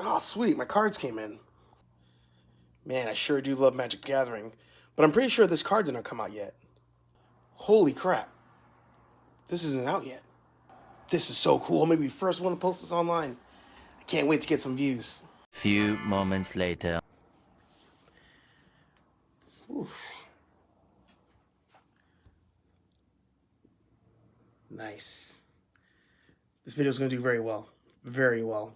Oh, sweet. My cards came in. Man, I sure do love Magic the Gathering. But I'm pretty sure this card did not come out yet. Holy crap. This isn't out yet. This is so cool. I'm going to be the first one to post this online. I can't wait to get some views. Few moments later. Oof. Nice. This video is going to do very well. Very well.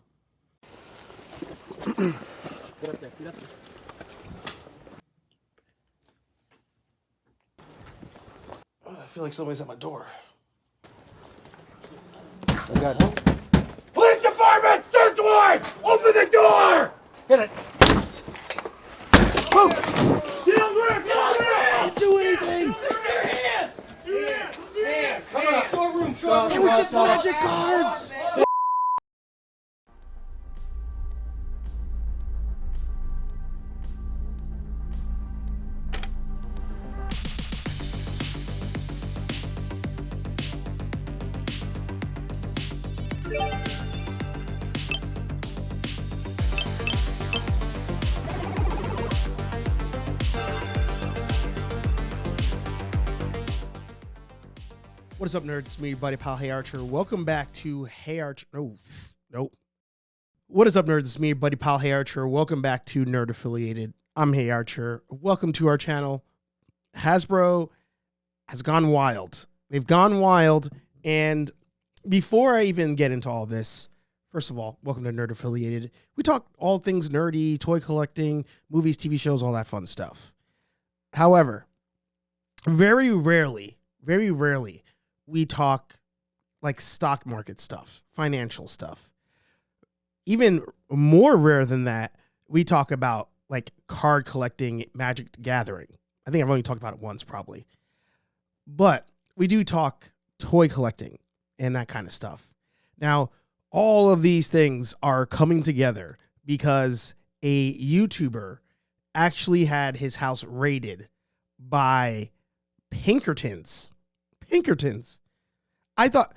Get up there, get up there. Oh, I feel like somebody's at my door. I got help. Police department, search warrant! Open the door! Hit it. Move. Get on there! Get on there! Don't do anything. Use your hands! Hands! Come on! Showroom! They were just magic cards. What is up, nerds? It's me, your buddy pal, Hey Archer. Welcome back to Hey Archer. Nope. What is up, nerds? It's me, your buddy pal, Hey Archer. Welcome back to Nerd Affiliated. I'm Hey Archer. Welcome to our channel. Hasbro has gone wild. They've gone wild. And before I even get into all this, first of all, welcome to Nerd Affiliated. We talk all things nerdy, toy collecting, movies, TV shows, all that fun stuff. However, very rarely, we talk like stock market stuff, financial stuff. Even more rare than that, we talk about like card collecting, Magic the Gathering. I think I've only talked about it once probably. But we do talk toy collecting and that kind of stuff. Now, all of these things are coming together because a YouTuber actually had his house raided by Pinkertons. I thought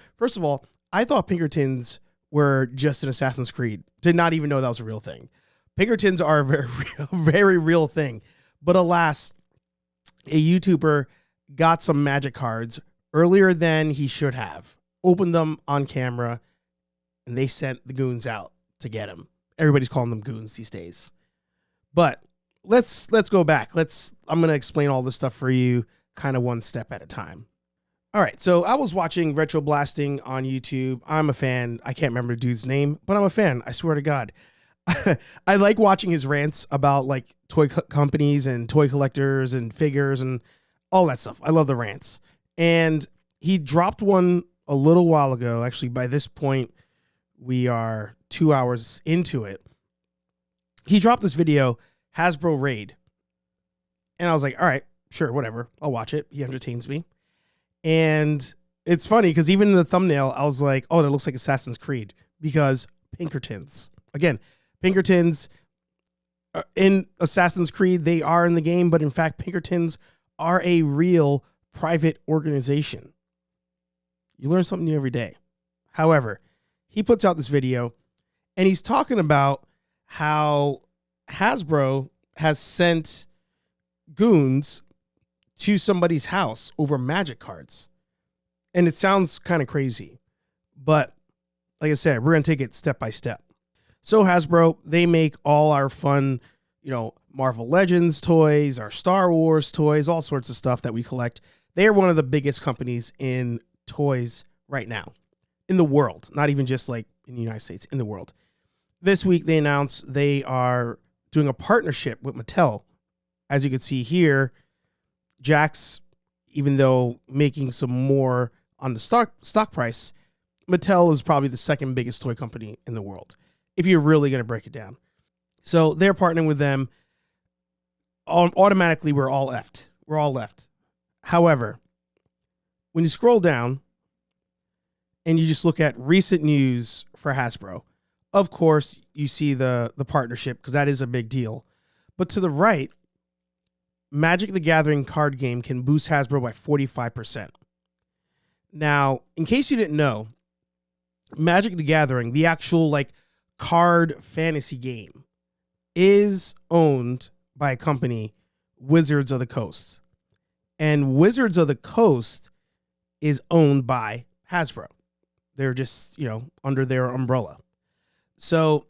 Pinkertons were just an Assassin's Creed. Did not even know that was a real thing. Pinkertons are a very real thing. But alas, a YouTuber got some magic cards earlier than he should have. Opened them on camera, and they sent the goons out to get him. Everybody's calling them goons these days. But let's go back. I'm going to explain all this stuff for you kind of one step at a time. All right, so I was watching Retro Blasting on YouTube. I'm a fan. I can't remember the dude's name, but I'm a fan. I swear to God. I like watching his rants about like toy companies and toy collectors and figures and all that stuff. I love the rants. And he dropped one a little while ago. Actually, by this point, we are 2 hours into it. He dropped this video, Hasbro Raid. And I was like, all right, sure, whatever. I'll watch it. He entertains me. And it's funny because even in the thumbnail, I was like, oh, that looks like Assassin's Creed because Pinkertons. Again, Pinkertons in Assassin's Creed, they are in the game, but in fact, Pinkertons are a real private organization. You learn something new every day. However, he puts out this video and he's talking about how Hasbro has sent goons to somebody's house over magic cards. And it sounds kind of crazy, but like I said, we're going to take it step by step. So Hasbro, they make all our fun, Marvel Legends toys, our Star Wars toys, all sorts of stuff that we collect. They are one of the biggest companies in toys right now in the world, not even just like in the United States, in the world. This week, they announced they are doing a partnership with Mattel. As you can see here, Jax, even though making some more on the stock price, Mattel is probably the second biggest toy company in the world, if you're really going to break it down. So they're partnering with them. Automatically, we're all left. However, when you scroll down and you just look at recent news for Hasbro, of course, you see the partnership because that is a big deal. But to the right, Magic the Gathering card game can boost Hasbro by 45%. Now, in case you didn't know, Magic the Gathering, the actual like card fantasy game is owned by a company, Wizards of the Coast. And Wizards of the Coast is owned by Hasbro. They're just, under their umbrella. So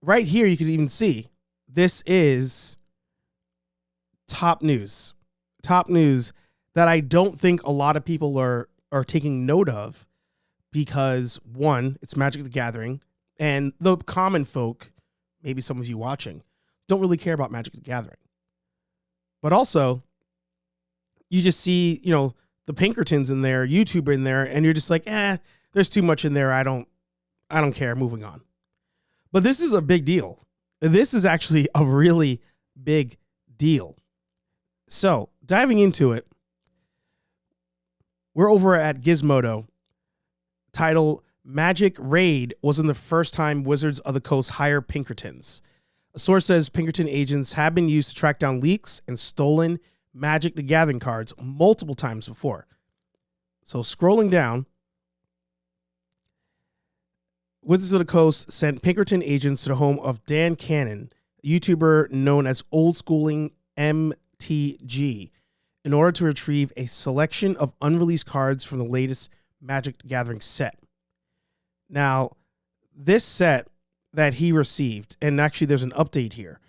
right here, you can even see this is top news. Top news that I don't think a lot of people are taking note of because, one, it's Magic the Gathering, and the common folk, maybe some of you watching, don't really care about Magic the Gathering. But also, you just see, the Pinkertons in there, YouTuber in there, and you're just like, there's too much in there. I don't care. Moving on. But this is a big deal. This is actually a really big deal. So, diving into it, we're over at Gizmodo. Title, Magic Raid wasn't the first time Wizards of the Coast hire Pinkertons. A source says Pinkerton agents have been used to track down leaks and stolen Magic the Gathering cards multiple times before. So scrolling down, Wizards of the Coast sent Pinkerton agents to the home of Dan Cannon, a YouTuber known as Oldschoolmtg, in order to retrieve a selection of unreleased cards from the latest Magic the Gathering set. Now, this set that he received, and actually there's an update here.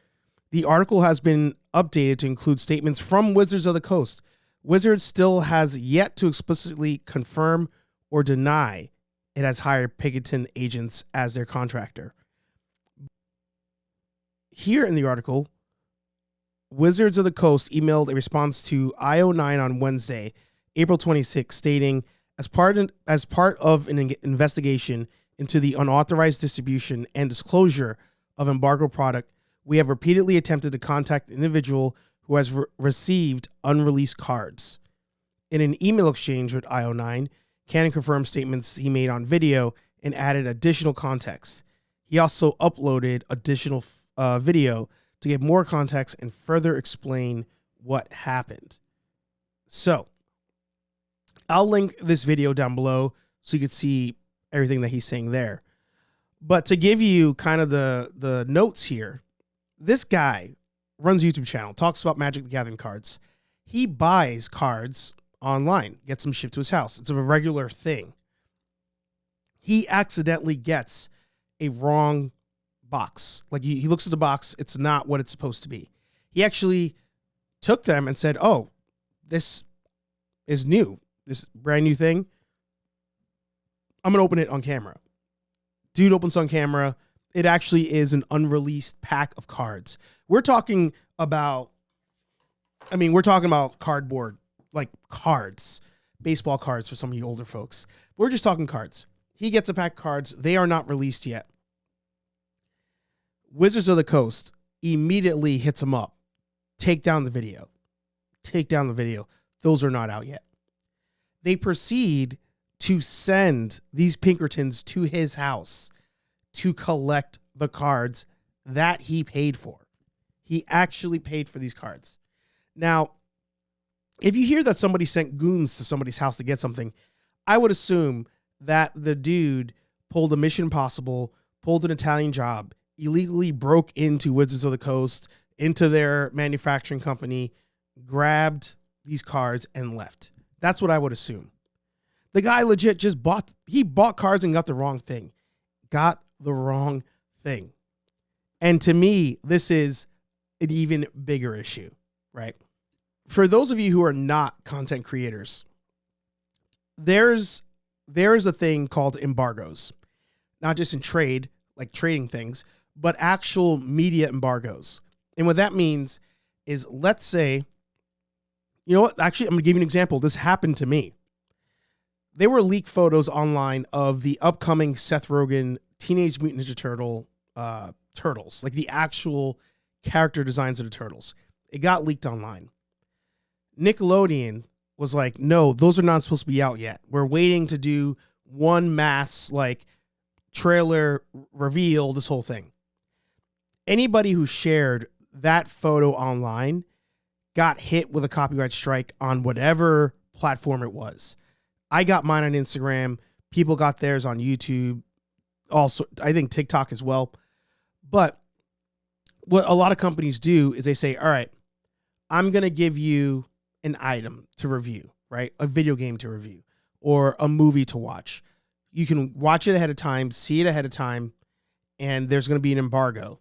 The article has been updated to include statements from Wizards of the Coast. Wizards still has yet to explicitly confirm or deny it has hired Pinkerton agents as their contractor. Here in the article, Wizards of the Coast emailed a response to IO9 on Wednesday, April 26, stating, as part of an investigation into the unauthorized distribution and disclosure of embargo product, we have repeatedly attempted to contact an individual who has received unreleased cards. In an email exchange with IO9, Cannon confirmed statements he made on video and added additional context. He also uploaded additional video to give more context and further explain what happened. So, I'll link this video down below so you can see everything that he's saying there. But to give you kind of the notes here, this guy runs a YouTube channel, talks about Magic the Gathering cards. He buys cards online, gets them shipped to his house. It's a regular thing. He accidentally gets a wrong box. Like he looks at the box, it's not what it's supposed to be. He actually took them and said, oh, this is new. This brand new thing. I'm going to open it on camera. Dude opens on camera. It actually is an unreleased pack of cards. We're talking about cardboard, like cards, baseball cards for some of you older folks. We're just talking cards. He gets a pack of cards. They are not released yet. Wizards of the Coast immediately hits him up. Take down the video. Take down the video. Those are not out yet. They proceed to send these Pinkertons to his house to collect the cards that he paid for. He actually paid for these cards. Now, if you hear that somebody sent goons to somebody's house to get something, I would assume that the dude pulled a Mission Impossible, pulled an Italian job, illegally broke into Wizards of the Coast, into their manufacturing company, grabbed these cards and left. That's what I would assume. The guy legit just bought cards and got the wrong thing. Got the wrong thing. And to me, this is an even bigger issue, right? For those of you who are not content creators, there's a thing called embargoes, not just in trade, like trading things, but actual media embargoes. And what that means is, let's say, you know what? Actually, I'm going to give you an example. This happened to me. There were leaked photos online of the upcoming Seth Rogen Teenage Mutant Ninja Turtle turtles, like the actual character designs of the turtles. It got leaked online. Nickelodeon was like, no, those are not supposed to be out yet. We're waiting to do one mass like trailer reveal, this whole thing. Anybody who shared that photo online got hit with a copyright strike on whatever platform it was. I got mine on Instagram. People got theirs on YouTube. Also, I think TikTok as well. But what a lot of companies do is they say, all right, I'm going to give you an item to review, right? A video game to review or a movie to watch. You can watch it ahead of time, see it ahead of time, and there's going to be an embargo.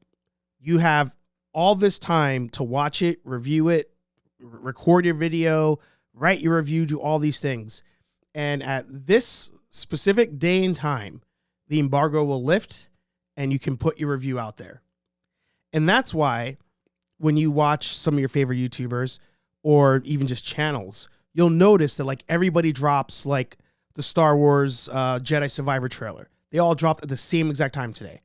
You have all this time to watch it, review it, record your video, write your review, do all these things. And at this specific day and time, the embargo will lift and you can put your review out there. And that's why when you watch some of your favorite YouTubers or even just channels, you'll notice that like everybody drops like the Star Wars Jedi Survivor trailer. They all dropped at the same exact time today.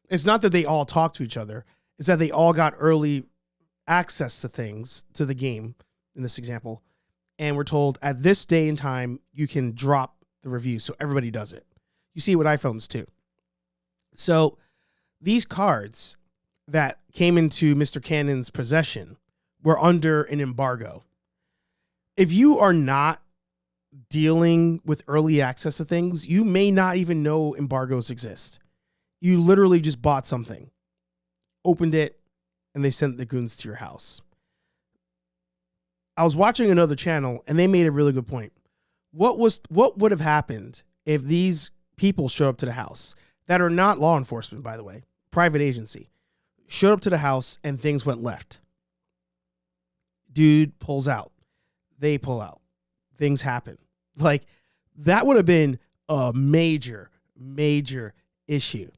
It's not that they all talk to each other. It's that they all got early access to things, to the game in this example. And we're told at this day and time, you can drop the review. So everybody does it. You see it with iPhones too. So these cards that came into Mr. Cannon's possession were under an embargo. If you are not dealing with early access to things, you may not even know embargoes exist. You literally just bought something, opened it, and they sent the goons to your house. I was watching another channel and they made a really good point. What would have happened if these people showed up to the house that are not law enforcement, by the way, private agency, showed up to the house and things went left? Dude pulls out. They pull out. Things happen. Like, that would have been a major, major issue.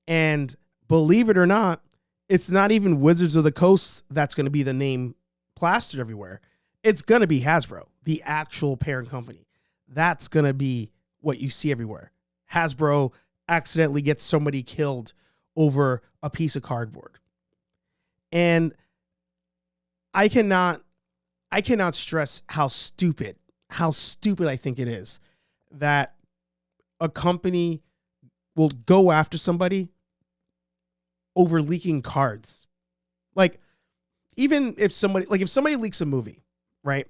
And believe it or not, it's not even Wizards of the Coast that's going to be the name plastered everywhere. It's going to be Hasbro, the actual parent company. That's going to be what you see everywhere. Hasbro accidentally gets somebody killed over a piece of cardboard. And I cannot stress how stupid I think it is that a company will go after somebody over leaking cards. Like, even if somebody leaks a movie, right?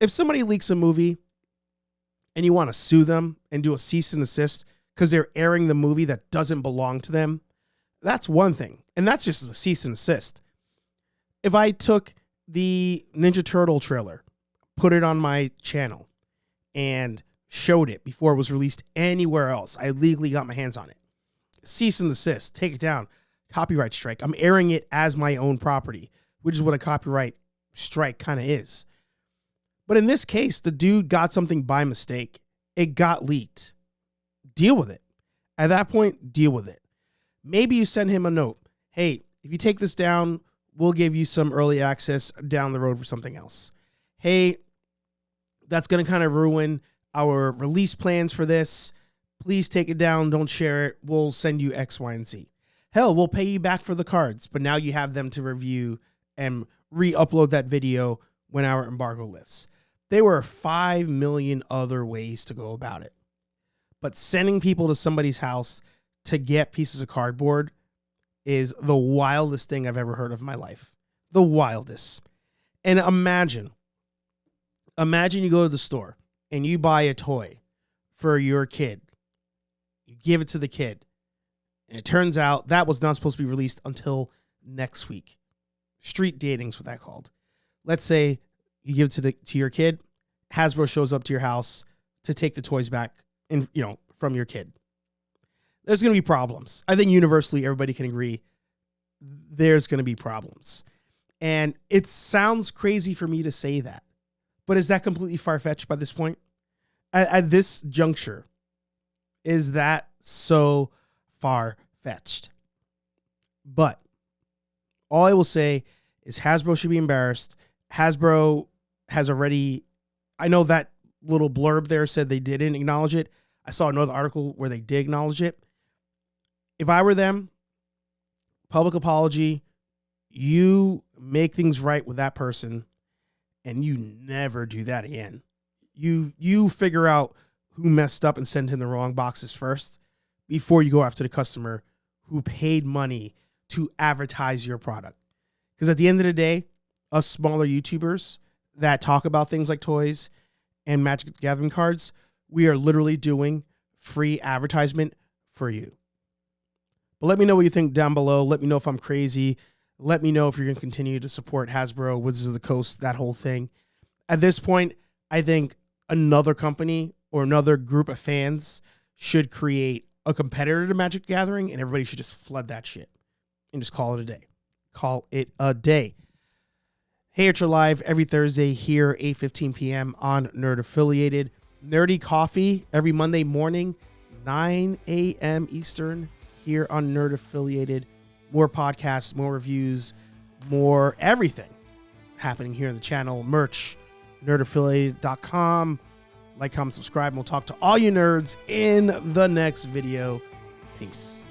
If somebody leaks a movie and you want to sue them and do a cease and desist because they're airing the movie that doesn't belong to them, that's one thing. And that's just a cease and desist. If I took the Ninja Turtle trailer, put it on my channel, and showed it before it was released anywhere else, I legally got my hands on it. Cease and desist, take it down, copyright strike. I'm airing it as my own property, which is what a copyright strike kind of is. But in this case, the dude got something by mistake. It got leaked. Deal with it. At that point, deal with it. Maybe you send him a note. Hey, if you take this down, we'll give you some early access down the road for something else. Hey, that's going to kind of ruin our release plans for this. Please take it down. Don't share it. We'll send you X, Y, and Z. Hell, we'll pay you back for the cards, but now you have them to review and re-upload that video when our embargo lifts. There were 5 million other ways to go about it. But sending people to somebody's house to get pieces of cardboard is the wildest thing I've ever heard of in my life. The wildest. And imagine you go to the store and you buy a toy for your kid. You give it to the kid. And it turns out that was not supposed to be released until next week. Street dating is what that's called. Let's say you give it to your kid. Hasbro shows up to your house to take the toys back from your kid. There's going to be problems. I think universally everybody can agree there's going to be problems. And it sounds crazy for me to say that. But is that completely far-fetched by this point? At this juncture, is that so far-fetched? But all I will say is Hasbro should be embarrassed. Hasbro has already, I know that little blurb there said they didn't acknowledge it. I saw another article where they did acknowledge it. If I were them, public apology, you make things right with that person, and you never do that again. You figure out who messed up and send him the wrong boxes first before you go after the customer who paid money to advertise your product. Because at the end of the day, us smaller YouTubers that talk about things like toys and Magic the Gathering cards, we are literally doing free advertisement for you. But let me know what you think down below. Let me know if I'm crazy. Let me know if you're going to continue to support Hasbro, Wizards of the Coast, that whole thing. At this point, I think another company or another group of fans should create a competitor to Magic the Gathering, and everybody should just flood that shit and just call it a day. Call it a day. Hey, Archer Live every Thursday here, 8:15 p.m. on Nerd Affiliated. Nerdy Coffee every Monday morning, 9 a.m. Eastern here on Nerd Affiliated. More podcasts, more reviews, more everything happening here on the channel. Merch, nerdaffiliated.com. Like, comment, subscribe, and we'll talk to all you nerds in the next video. Peace.